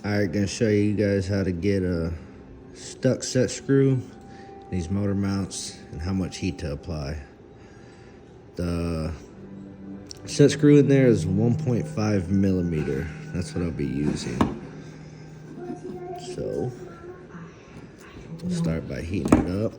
Alright, gonna show you guys how to get a stuck set screw, these motor mounts, and how much heat to apply. The set screw in there is 1.5 millimeter. That's what I'll be using. So, we'll start by heating it up.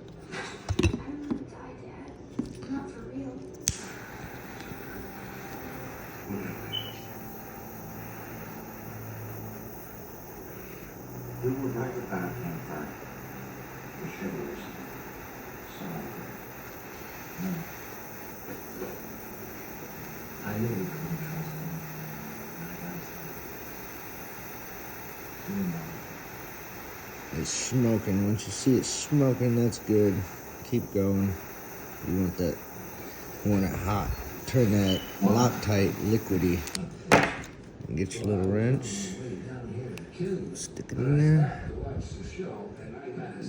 I knew you couldn't trust me. It's smoking. Once you see it smoking, that's good. Keep going. You want that, you want it hot. Turn that Loctite liquidy. Get your little wrench. Stick it in there.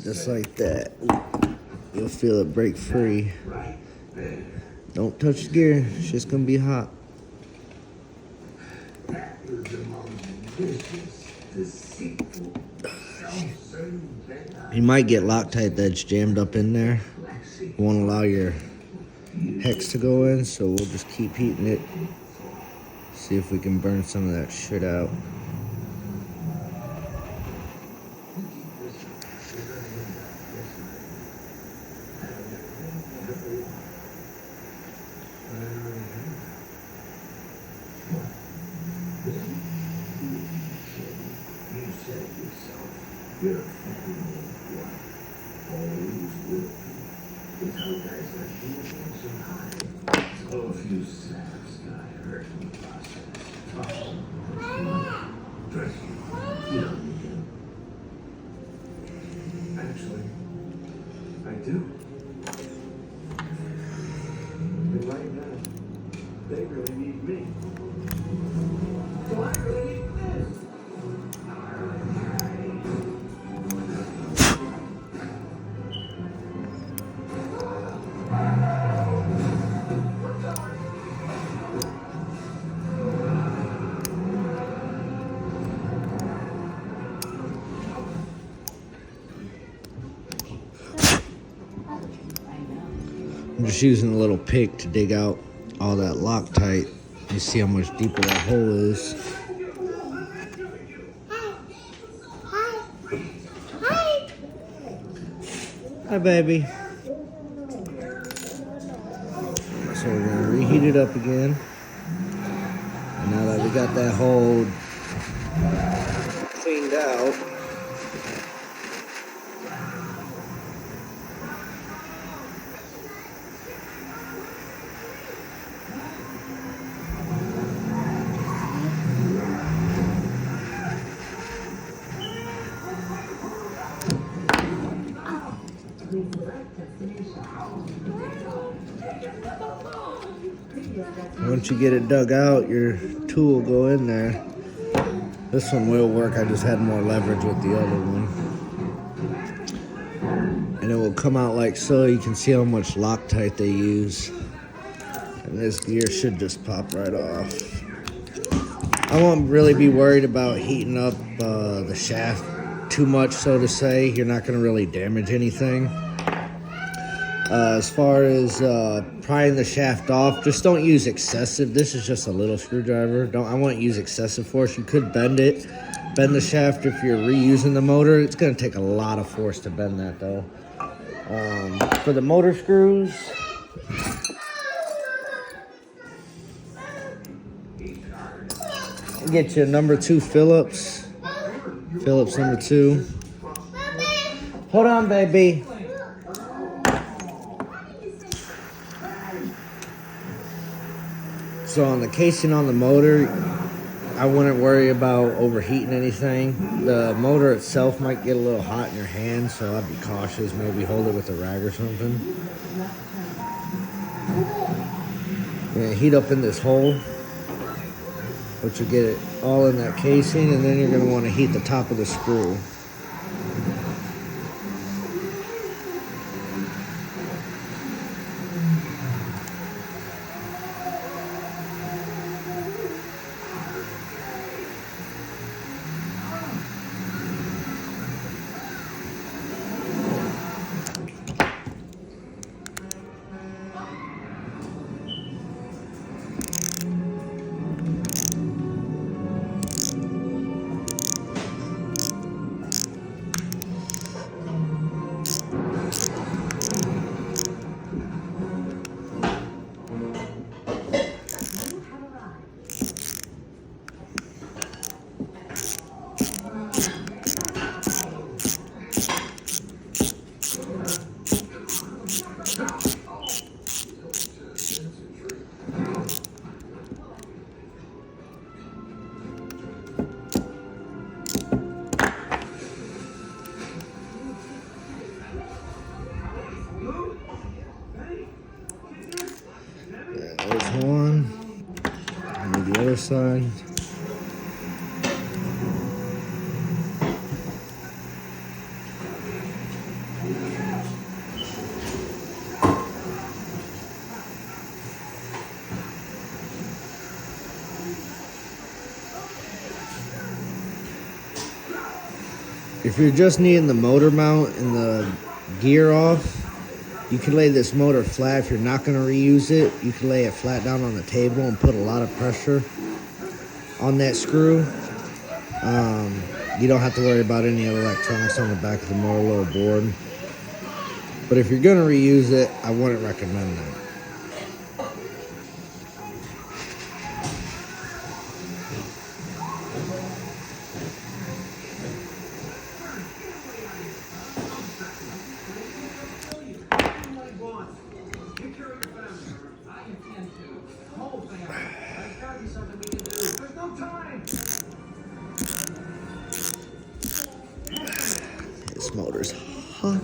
Just like that. You'll feel it break free. Don't touch the gear. It's just gonna be hot. You might get Loctite that's jammed up in there. You won't allow your hex to go in, so we'll just keep heating it. See if we can burn some of that shit out. You're a family wife. Always will be. It's how guys like you can survive. So if you saps guy hurt me process. Dress you. You don't need him. Actually, I do. And right now, they really need me. So I really need this. I'm just using a little pick to dig out all that Loctite. You see how much deeper that hole is. Hi, baby. So we're gonna reheat it up again. And now that we got that hole cleaned out, once you get it dug out, your tool will go in there. This one will work. I just had more leverage with the other one. And it will come out like so. You can see how much Loctite they use. And this gear should just pop right off. I won't really be worried about heating up the shaft too much, so to say. You're not going to really damage anything. As far as prying the shaft off, just don't use excessive. This is just a little screwdriver. I won't use excessive force. You could bend it, bend the shaft if you're reusing the motor. It's going to take a lot of force to bend that, though. For the motor screws, get you a number 2 Phillips. Phillips number 2. Hold on, baby. So on the casing on the motor, I wouldn't worry about overheating anything. The motor itself might get a little hot in your hand, so I'd be cautious. Maybe hold it with a rag or something. And heat up in this hole, but you get it all in that casing, and then you're going to want to heat the top of the screw. side. If you're just needing the motor mount and the gear off, you can lay this motor flat. If you're not going to reuse it, you can lay it flat down on the table and put a lot of pressure on that screw. You don't have to worry about any electronics on the back of the motor load board. But if you're going to reuse it, I wouldn't recommend that. This motor's hot.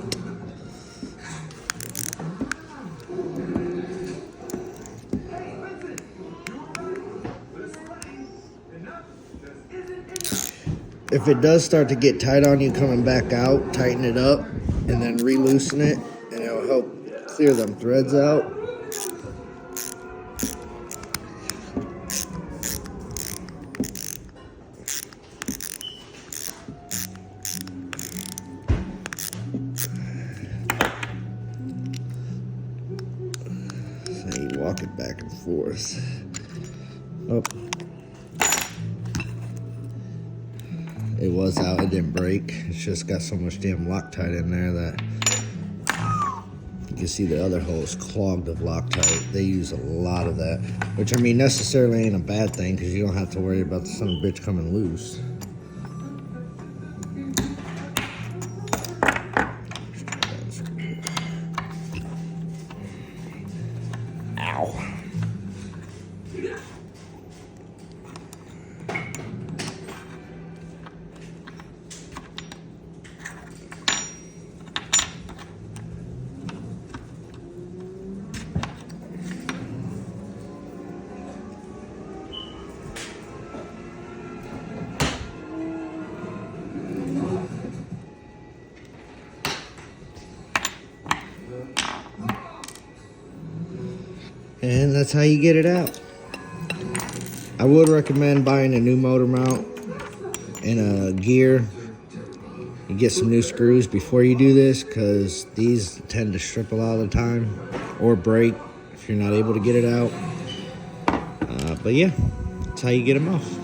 If it does start to get tight on you coming back out, tighten it up and then re-loosen it, and it'll help clear them threads out. So you walk it back and forth. Oh. It was out, it didn't break. It's just got so much damn Loctite in there that you can see the other hole is clogged of Loctite. They use a lot of that, which I mean necessarily ain't a bad thing because you don't have to worry about the son of a bitch coming loose. Ow. And that's how you get it out. I would recommend buying a new motor mount and a gear. You get some new screws before you do this because these tend to strip a lot of the time or break if you're not able to get it out. But yeah, that's how you get them off.